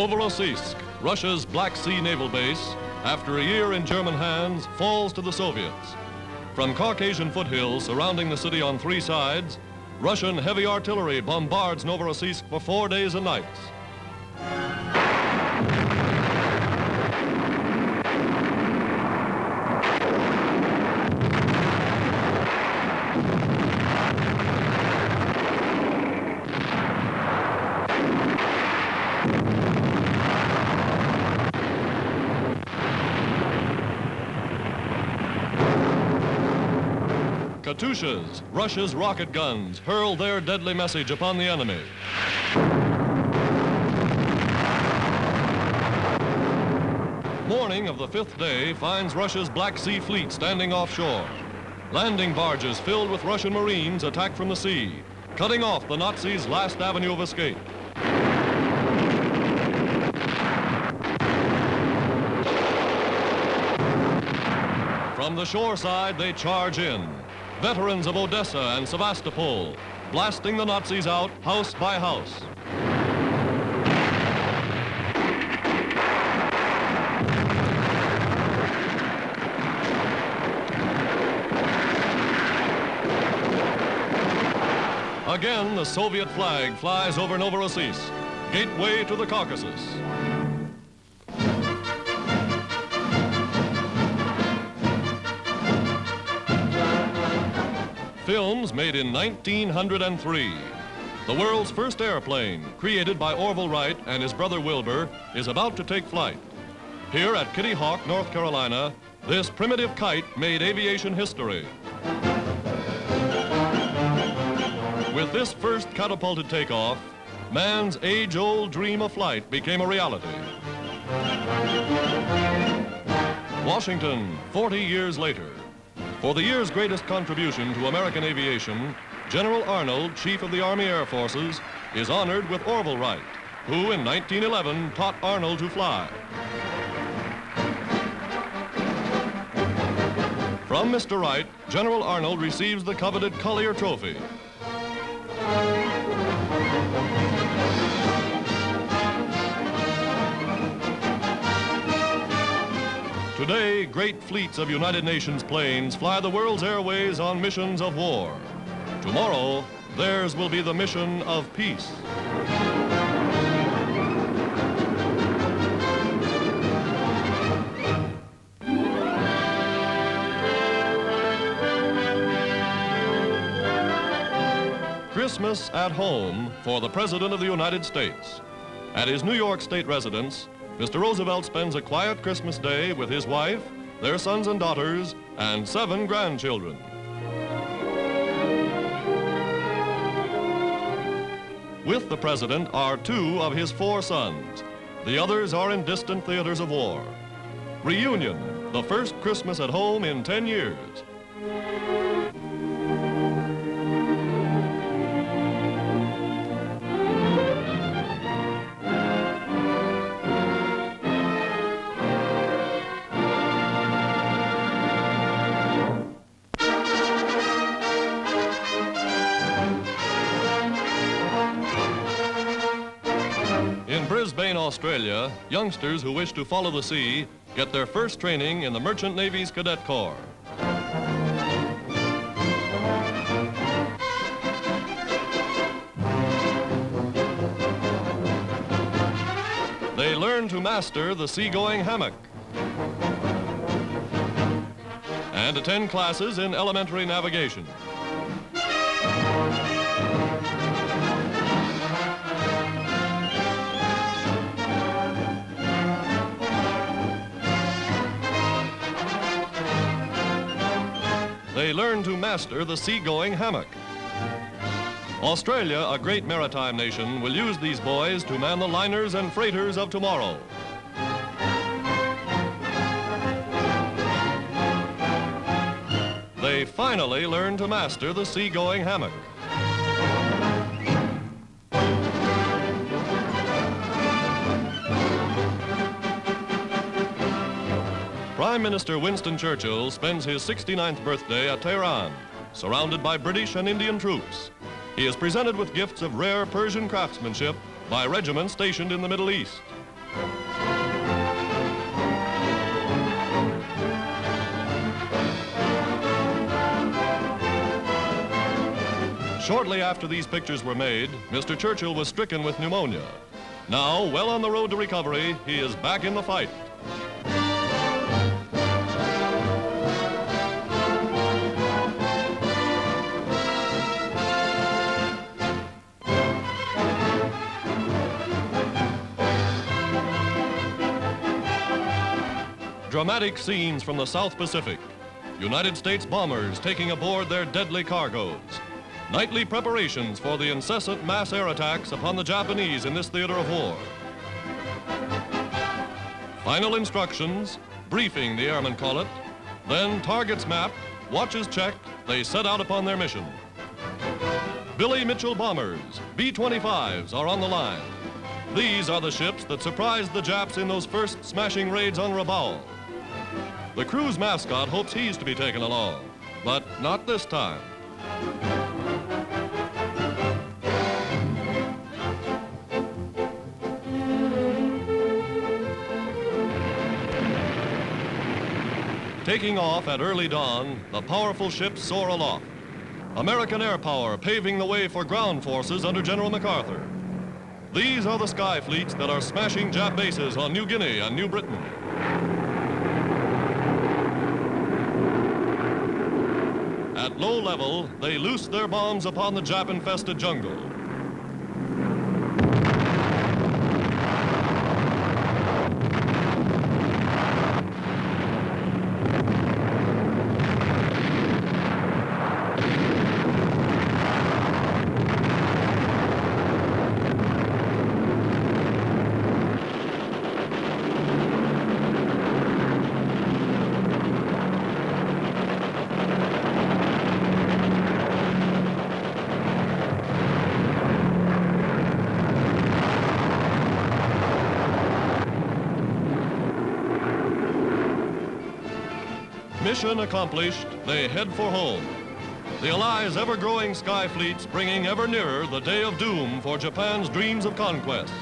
Novorossisk, Russia's Black Sea naval base, after a year in German hands, falls to the Soviets. From Caucasian foothills surrounding the city on three sides, Russian heavy artillery bombards Novorossisk for 4 days and nights. Katyushas, Russia's rocket guns, hurl their deadly message upon the enemy. Morning of the fifth day finds Russia's Black Sea fleet standing offshore. Landing barges filled with Russian Marines attack from the sea, cutting off the Nazis' last avenue of escape. From the shore side, they charge in. Veterans of Odessa and Sevastopol, blasting the Nazis out house by house. Again, the Soviet flag flies over Novorossisk, gateway to the Caucasus. Films made in 1903. The world's first airplane, created by Orville Wright and his brother Wilbur, is about to take flight. Here at Kitty Hawk, North Carolina, this primitive kite made aviation history. With this first catapulted takeoff, man's age-old dream of flight became a reality. Washington, 40 years later. For the year's greatest contribution to American aviation, General Arnold, Chief of the Army Air Forces, is honored with Orville Wright, who in 1911 taught Arnold to fly. From Mr. Wright, General Arnold receives the coveted Collier Trophy. Today, great fleets of United Nations planes fly the world's airways on missions of war. Tomorrow, theirs will be the mission of peace. Christmas at home for the President of the United States. At his New York State residence, Mr. Roosevelt spends a quiet Christmas day with his wife, their sons and daughters, and 7 grandchildren. With the President are 2 of his 4 sons. The others are in distant theaters of war. Reunion, the first Christmas at home in 10 years. In Brisbane, Australia, youngsters who wish to follow the sea get their first training in the Merchant Navy's Cadet Corps. They learn to master the seagoing hammock and attend classes in elementary navigation. They learn to master the seagoing hammock. Australia, a great maritime nation, will use these boys to man the liners and freighters of tomorrow. They finally learn to master the seagoing hammock. Prime Minister Winston Churchill spends his 69th birthday at Tehran, surrounded by British and Indian troops. He is presented with gifts of rare Persian craftsmanship by regiments stationed in the Middle East. Shortly after these pictures were made, Mr. Churchill was stricken with pneumonia. Now, well on the road to recovery, he is back in the fight. Dramatic scenes from the South Pacific. United States bombers taking aboard their deadly cargoes. Nightly preparations for the incessant mass air attacks upon the Japanese in this theater of war. Final instructions, briefing the airmen call it, then targets mapped, watches checked, they set out upon their mission. Billy Mitchell bombers, B-25s, are on the line. These are the ships that surprised the Japs in those first smashing raids on Rabaul. The crew's mascot hopes he's to be taken along, but not this time. Taking off at early dawn, the powerful ships soar aloft. American air power paving the way for ground forces under General MacArthur. These are the sky fleets that are smashing Jap bases on New Guinea and New Britain. At low level, they loose their bombs upon the Jap-infested jungle. Mission accomplished, they head for home. The Allies' ever-growing sky fleets bringing ever nearer the day of doom for Japan's dreams of conquest.